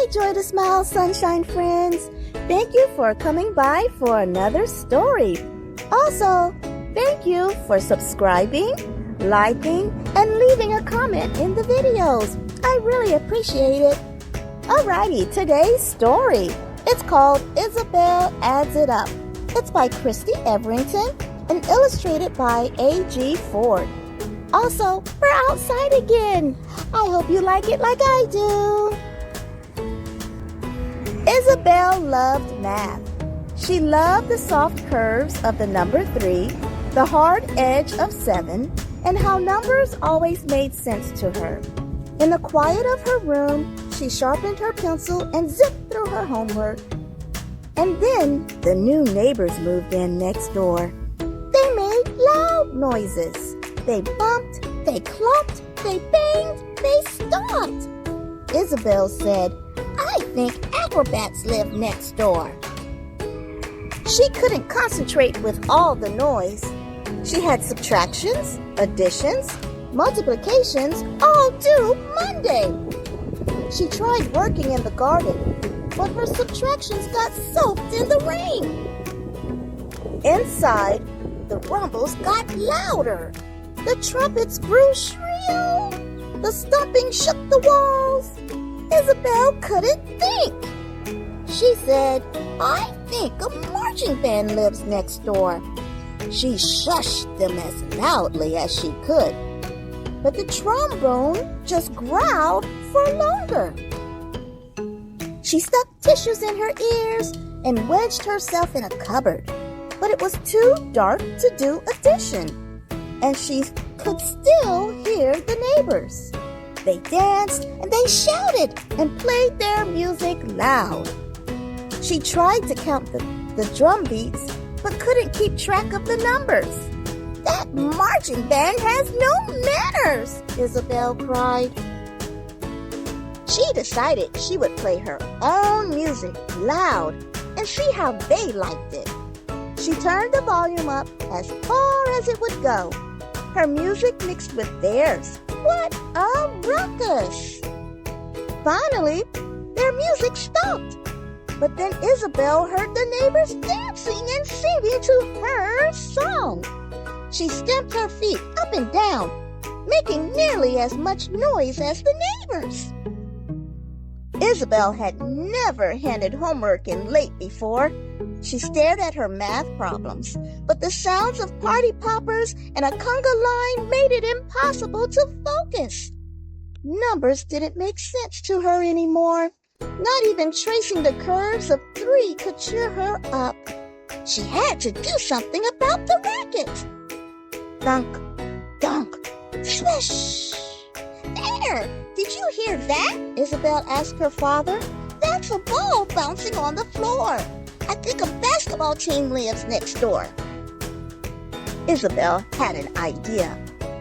Hi, Joy to Smile Sunshine friends. Thank you for coming by for another story. Also, thank you for subscribing, liking, and leaving a comment in the videos. I really appreciate it. Alrighty, today's story. It's called Isobel Adds It Up. It's by Christy Everington and illustrated by A.G. Ford. Also, we're outside again. I hope you like it like I do. Isobel loved math. She loved the soft curves of the number 3, the hard edge of 7, and how numbers always made sense to her. In the quiet of her room, she sharpened her pencil and zipped through her homework. And then the new neighbors moved in next door. They made loud noises. They bumped, they clopped, they banged, they stomped. Isobel said, "I think acrobats live next door." She couldn't concentrate with all the noise. She had subtractions, additions, multiplications, all due Monday. She tried working in the garden, but her subtractions got soaked in the rain. Inside, the rumbles got louder. The trumpets grew shrill. The stomping shook the walls. Isobel couldn't think. She said, "I think a marching band lives next door." She shushed them as loudly as she could. But the trombone just growled for longer. She stuck tissues in her ears and wedged herself in a cupboard. But it was too dark to do addition, and she could still hear the neighbors. They danced and they shouted and played their music loud. She tried to count the drum beats, but couldn't keep track of the numbers. "That marching band has no manners," Isobel cried. She decided she would play her own music loud and see how they liked it. She turned the volume up as far as it would go. Her music mixed with theirs. What a ruckus! Finally, their music stopped. But then Isobel heard the neighbors dancing and singing to her song. She stamped her feet up and down, making nearly as much noise as the neighbors. Isobel had never handed homework in late before. She stared at her math problems, but the sounds of party poppers and a conga line made it impossible to focus. Numbers didn't make sense to her anymore. Not even tracing the curves of 3 could cheer her up. She had to do something about the racket. Thunk, dunk, swish. "There! Did you hear that?" Isobel asked her father. "That's a ball bouncing on the floor. I think a basketball team lives next door." Isobel had an idea.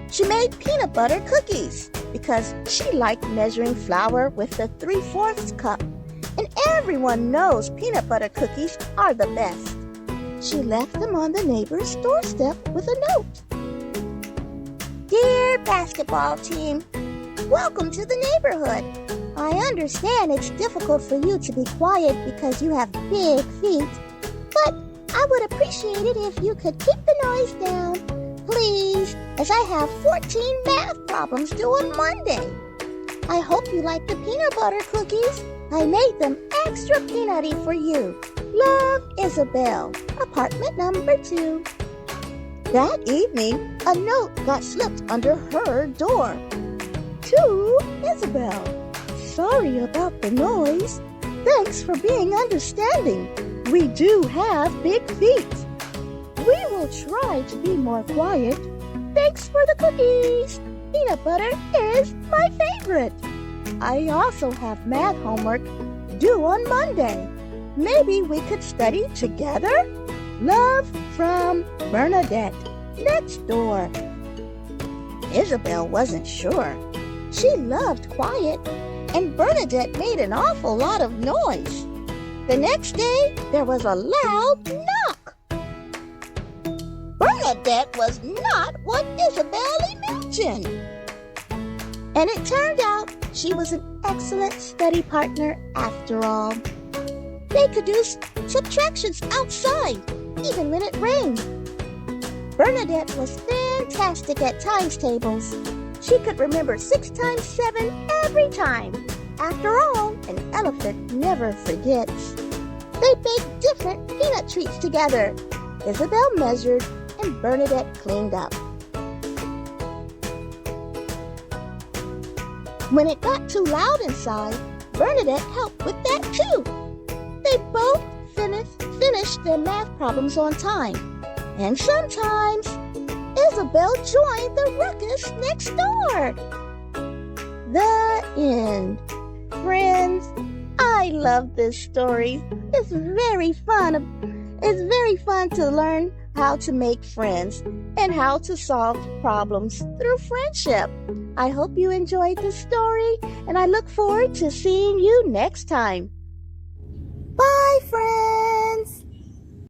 She made peanut butter cookies because she liked measuring flour with the 3/4 cup. And everyone knows peanut butter cookies are the best. She left them on the neighbor's doorstep with a note. "Dear basketball team, welcome to the neighborhood. I understand it's difficult for you to be quiet because you have big feet, but I would appreciate it if you could keep the noise down, please, as I have 14 math problems due on Monday. I hope you like the peanut butter cookies. I made them extra peanutty for you. Love, Isobel, apartment number 2. That evening, a note got slipped under her door. To Isobel. "Sorry about the noise. Thanks for being understanding. We do have big feet. We will try to be more quiet. Thanks for the cookies. Peanut butter is my favorite. I also have math homework due on Monday. Maybe we could study together? Love from Bernadette, next door." Isobel wasn't sure. She loved quiet, and Bernadette made an awful lot of noise. The next day, there was a loud knock. Bernadette was not what Isobel imagined. And it turned out she was an excellent study partner after all. They could do subtractions outside, even when it rained. Bernadette was fantastic at times tables. She could remember 6 times 7 every time. After all, an elephant never forgets. They baked different peanut treats together. Isobel measured and Bernadette cleaned up. When it got too loud inside, Bernadette helped with that too. They both finished their math problems on time. And sometimes, Isobel joined the ruckus next door. The end. Friends, I love this story. It's very fun. It's very fun to learn how to make friends and how to solve problems through friendship. I hope you enjoyed the story, and I look forward to seeing you next time. Bye, friends.